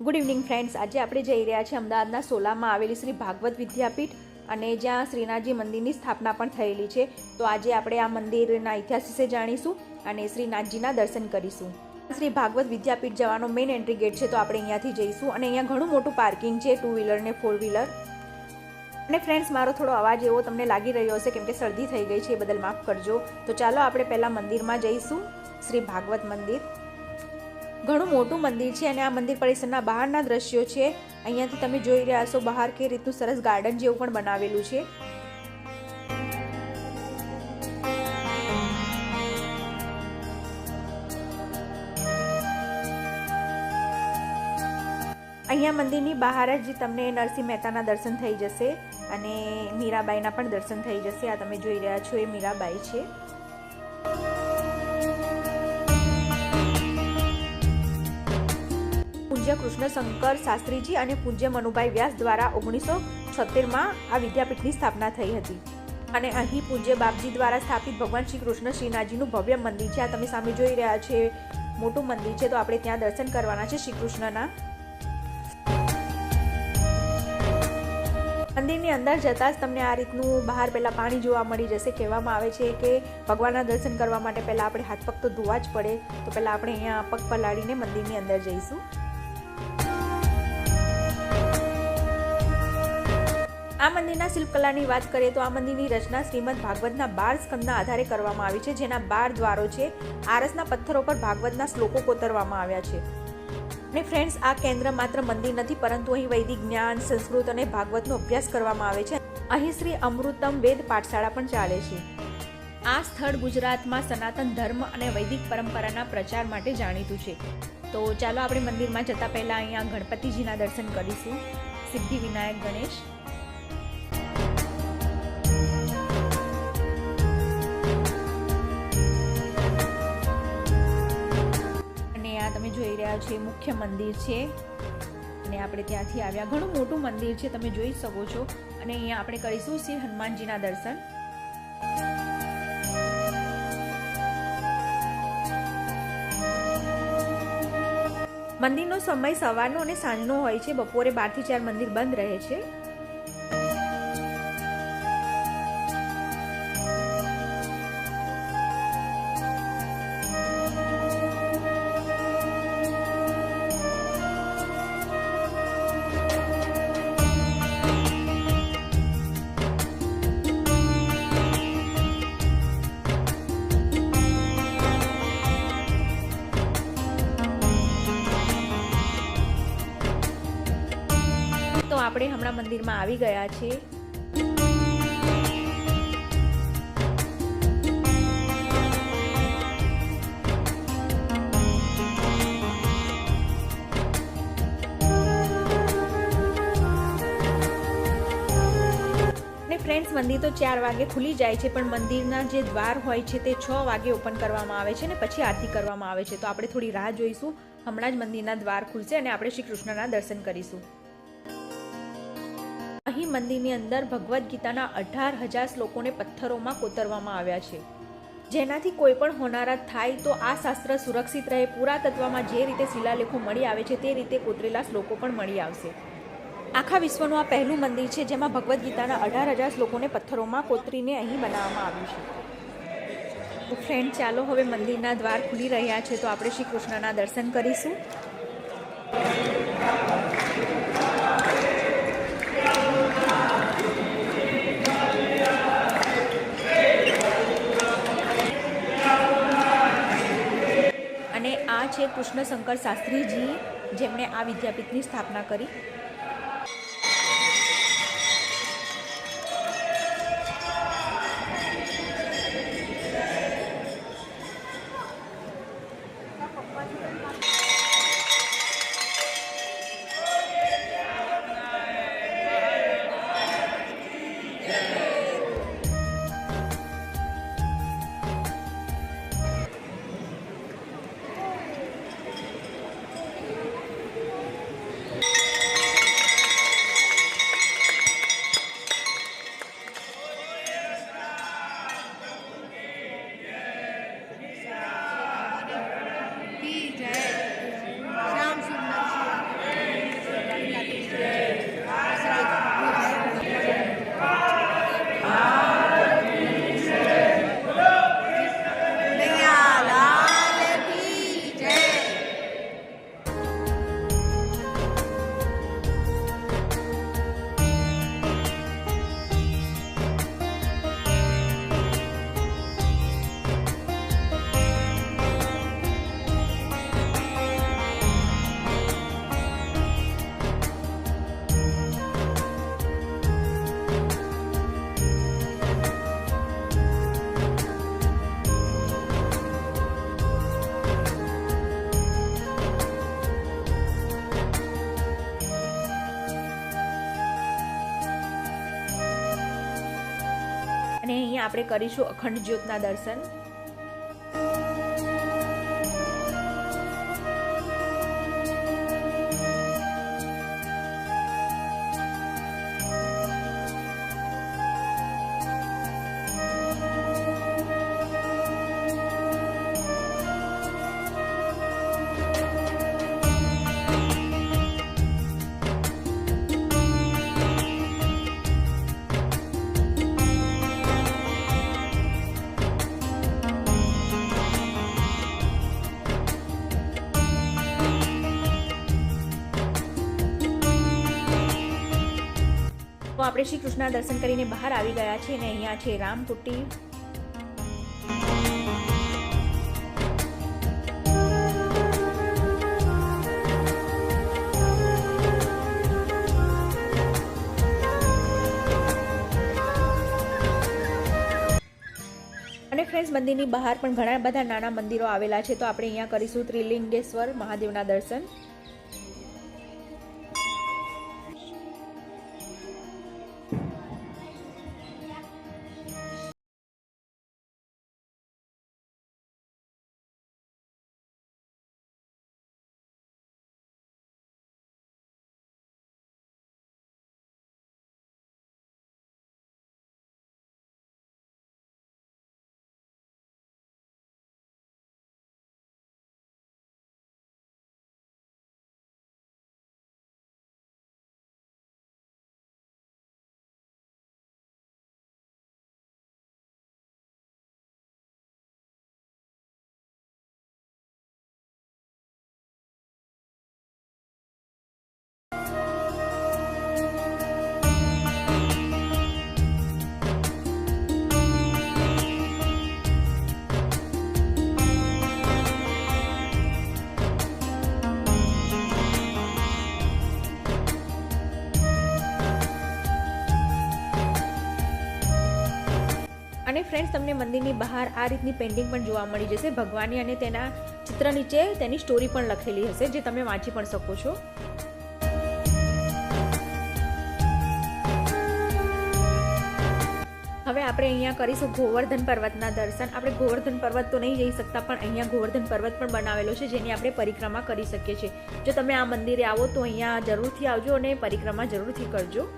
Good evening friends, આજે આપણે જઈ રહ્યા છીએ અમદાવાદના સોલામાં આવેલી શ્રી ભાગવત વિદ્યાપીઠ અને જ્યાં શ્રીનાથજી મંદિરની સ્થાપના પણ થયેલી છે. તો આજે આપણે આ મંદિરના ઇતિહાસ વિશે જાણીશું અને શ્રીનાથજીના દર્શન કરીશું. શ્રી ભાગવત વિદ્યાપીઠ જવાનો મેઇન એન્ટ્રી ગેટ છે, તો આપણે અહીંયાથી જઈશું અને અહીંયા ઘણું મોટું પાર્કિંગ છે, 2 વ્હીલર ને 4 વ્હીલર. અને ફ્રેન્ડ્સ, મારો થોડો અવાજ એવો તમને લાગી રહ્યો હશે કેમ કે શરદી થઈ ગઈ છે, એ બદલ માફ કરજો. તો ચાલો આપણે પહેલાં મંદિરમાં જઈશું. શ્રી ભાગવત મંદિર ઘણું મોટું મંદિર છે અને આ મંદિર પરિસરના બહારના દ્રશ્યો છે. અહીંયાથી તમે જોઈ રહ્યા છો બહાર કે રીતનું સરસ ગાર્ડન જેવું પણ બનાવેલું છે. અહીંયા મંદિરની બહાર જ તમને નરસિંહ મહેતાના દર્શન થઈ જશે અને મીરાબાઈના પણ દર્શન થઈ જશે. આ તમે જોઈ રહ્યા છો એ મીરાબાઈ છે. પૂજ્ય કૃષ્ણશંકર શાસ્ત્રીજી અને પૂજ્ય મનુભાઈ વ્યાસ દ્વારા 1976માં આ વિદ્યાપીઠની સ્થાપના થઈ હતી અને અહીં પૂજ્ય બાપજી દ્વારા સ્થાપિત ભગવાન શ્રી કૃષ્ણ શ્રીનાથજીનું ભવ્ય મંદિર છે. આ તમે સામે જોઈ રહ્યા છે મોટું મંદિર છે, તો આપણે ત્યાં દર્શન કરવાના છે શ્રી કૃષ્ણના. મંદિરની અંદર જતાં જ તમને આ રીતનું બહાર પહેલાં પાણી જોવા મળી જશે. કહેવામાં આવે છે કે ભગવાનના દર્શન કરવા માટે પહેલાં આપણે હાથ પગ તો ધોવા જ પડે, તો પહેલાં આપણે અહીંયા પગ પલાળીને મંદિરની અંદર જઈશું. આ મંદિરના શિલ્પકલાની વાત કરીએ તો આ મંદિરની રચના શ્રીમદ ભાગવતના 12 સ્કંદના આધારે કરવામાં આવી છે, જેના 12 દ્વારો છે. આરસના પથ્થરો પર ભાગવતના શ્લોકો કોતરવામાં આવ્યા છે. અને ફ્રેન્ડ્સ, આ કેન્દ્ર માત્ર મંદિર નથી, પરંતુ અહીં વૈદિક જ્ઞાન, સંસ્કૃત અને ભાગવતનો અભ્યાસ કરવામાં આવે છે. અહીં શ્રી અમૃતમ વેદ પાઠશાળા પણ ચાલે છે. આ સ્થળ ગુજરાતમાં સનાતન ધર્મ અને વૈદિક પરંપરાના પ્રચાર માટે જાણીતું છે. તો ચાલો આપણે મંદિરમાં જતા પહેલા અહીંયા ગણપતિજીના દર્શન કરીશું. સિદ્ધિ વિનાયક ગણેશ. તમે જોઈ રહ્યા છો મુખ્ય મંદિર છે અને આપણે ત્યાંથી આવ્યા. ઘણું મોટું મંદિર છે, તમે જોઈ શકો છો. અને અહીંયા આપણે કરીશું શ્રી હનુમાનજીના દર્શન. મંદિરનો સમય સવારનો અને સાંજનો હોય છે. બપોરે 12 થી 4 મંદિર બંધ રહે છે. તો આપણે હમણાં મંદિરમાં આવી ગયા છીએ. ફ્રેન્ડ્સ, મંદિર તો 4 વાગે ખુલી જાય છે, પણ મંદિરના જે દ્વાર હોય છે તે 6 વાગે ઓપન કરવામાં આવે છે અને પછી આરતી કરવામાં આવે છે. તો આપણે થોડી રાહ જોઈશું. હમણાં જ મંદિરના દ્વાર ખુલશે અને આપણે શ્રી કૃષ્ણના દર્શન કરીશું. અહીં મંદિરની અંદર ભગવદ્ ગીતાના 18,000 શ્લોકોને પથ્થરોમાં કોતરવામાં આવ્યા છે, જેનાથી કોઈ પણ હોનારત થાય તો આ શાસ્ત્ર સુરક્ષિત રહે. પુરાતત્વમાં જે રીતે શિલાલેખો મળી આવે છે તે રીતે કોતરેલા શ્લોકો પણ મળી આવશે. આખા વિશ્વનું આ પહેલું મંદિર છે જેમાં ભગવદ્ ગીતાના 18,000 શ્લોકોને પથ્થરોમાં કોતરીને અહીં બનાવવામાં આવ્યું છે. તો ફ્રેન્ડ, ચાલો હવે મંદિરના દ્વાર ખુલી રહ્યા છે, તો આપણે શ્રી કૃષ્ણના દર્શન કરીશું. અને આ છે કૃષ્ણશંકર શાસ્ત્રીજી, જેમણે આ વિદ્યાપીઠની સ્થાપના કરી. અને અહીંયા આપણે કરીશું અખંડ જ્યોતના દર્શન. તો આપણે શ્રી કૃષ્ણ દર્શન કરીને બહાર આવી ગયા છીએ અને અહીંયા છે રામકુટી. અને ફ્રેન્ડ્સ, મંદિરની બહાર પણ ઘણા બધા નાના મંદિરો આવેલા છે, તો આપણે અહીંયા કરીશું ત્રિલિંગેશ્વર મહાદેવના દર્શન. અને ફ્રેન્ડ્સ, તમને મંદિરની બહાર આ રીતની પેઇન્ટિંગ પણ જોવા મળી જશે ભગવાનની, અને તેના ચિત્ર નીચે તેની સ્ટોરી પણ લખેલી હશે, જે તમે વાંચી પણ શકો છો. હવે આપણે અહીંયા કરીશું ગોવર્ધન પર્વતના દર્શન. આપણે ગોવર્ધન પર્વત તો નહીં જઈ શકતા, પણ અહીંયા ગોવર્ધન પર્વત પણ બનાવેલો છે, જેની આપણે પરિક્રમા કરી શકીએ છીએ. જો તમે આ મંદિરે આવો તો અહીંયા જરૂરથી આવજો અને પરિક્રમા જરૂરથી કરજો.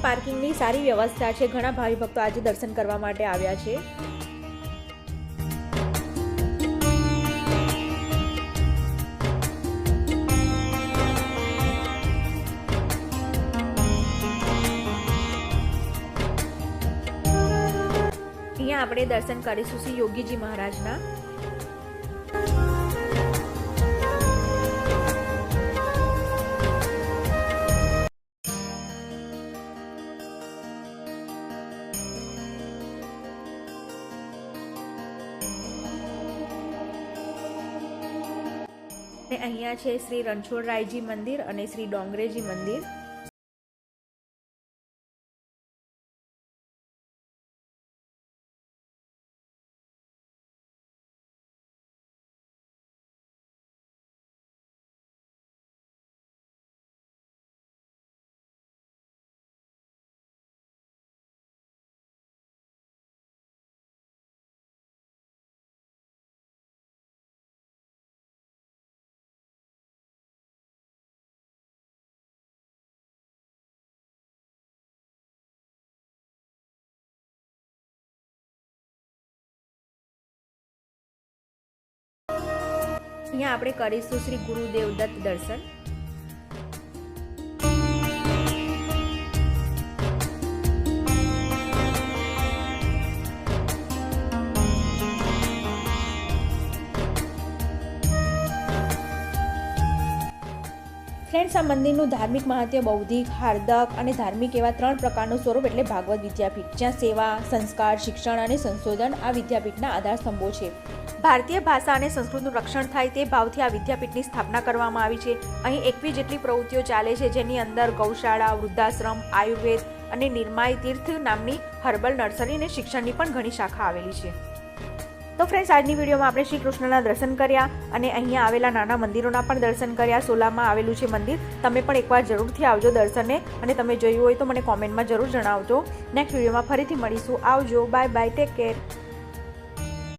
પાર્કિંગની સારી વ્યવસ્થા છે. ઘણા ભાવિ ભક્તો આજે દર્શન કરવા માટે આવ્યા છે. અહીંયા આપણે દર્શન કરીશું શ્રી યોગીજી મહારાજના. અહીંયા છે શ્રી રણછોડરાયજી મંદિર અને શ્રી ડોંગરેજી મંદિર. અહીંયા આપણે કરીશું શ્રી ગુરુદેવ દત્ત દર્શન. ફ્રેન્ડ્સ, આ મંદિરનું ધાર્મિક મહાત્મ્ય બૌદ્ધિક, હાર્દક અને ધાર્મિક એવા 3 પ્રકારનું સ્વરૂપ એટલે ભાગવત વિદ્યાપીઠ, જ્યાં સેવા, સંસ્કાર, શિક્ષણ અને સંશોધન આ વિદ્યાપીઠના આધારસ્તંભો છે. ભારતીય ભાષા અને સંસ્કૃતનું રક્ષણ થાય તે ભાવથી આ વિદ્યાપીઠની સ્થાપના કરવામાં આવી છે. અહીં 21 જેટલી પ્રવૃત્તિઓ ચાલે છે, જેની અંદર ગૌશાળા, વૃદ્ધાશ્રમ, આયુર્વેદ અને નિર્માય તીર્થ નામની હર્બલ નર્સરી અને શિક્ષણની પણ ઘણી શાખા આવેલી છે. તો ફ્રેન્ડ્સ, આજની વિડીયોમાં આપણે શ્રી કૃષ્ણના દર્શન કર્યા અને અહીંયા આવેલા નાના મંદિરોના પણ દર્શન કર્યા. સોલામાં આવેલું છે મંદિર. તમે પણ એકવાર જરૂરથી આવજો દર્શને, અને તમે જોયું હોય તો મને કોમેન્ટમાં જરૂર જણાવજો. નેક્સ્ટ વિડીયોમાં ફરીથી મળીશું. આવજો, બાય બાય, ટેક કેર.